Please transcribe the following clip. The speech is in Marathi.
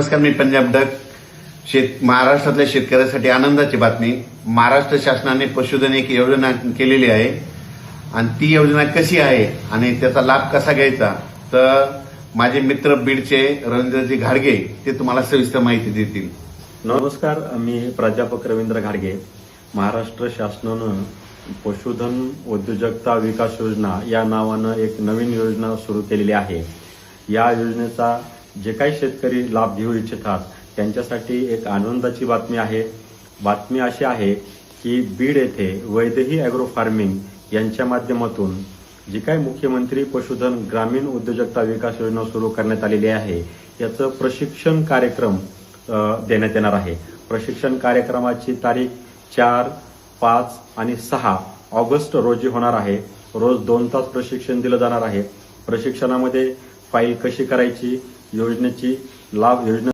नमस्कार, मी पंजाब डक। महाराष्ट्रातल्या शेतकऱ्यासाठी आनंदाची बातमी। महाराष्ट्र शासनाने पशुधन एक योजना केलेली आहे आणि ती योजना कशी आहे आणि त्याचा लाभ कसा घ्यायचा, तर माझे मित्र बीडचे रवींद्रजी घाडगे ते तुम्हाला सविस्तर माहिती देतील। नमस्कार, मी प्राध्यापक रवींद्र घाडगे। महाराष्ट्र शासनानं पशुधन उद्योजकता विकास योजना या नावानं एक नवीन योजना सुरू केलेली आहे। या योजनेचा जे काही शेतकरी लाभ घेऊ इच्छितात त्यांच्यासाठी एक आनंदाची बातमी आहे। बातमी अशी आहे की बीड येथे वैदेही अॅग्रो फार्मिंग यांच्या माध्यमातून जी काही मुख्यमंत्री पशुधन ग्रामीण उद्योजकता विकास योजना सुरू करण्यात आलेली आहे याचं प्रशिक्षण कार्यक्रम देण्यात येणार आहे। प्रशिक्षण कार्यक्रमाची तारीख 4, 5 आणि 6 ऑगस्ट रोजी होणार आहे। रोज 2 तास प्रशिक्षण दिलं जाणार आहे। प्रशिक्षणामध्ये फाईल कशी करायची, योजनेची लाभ योजना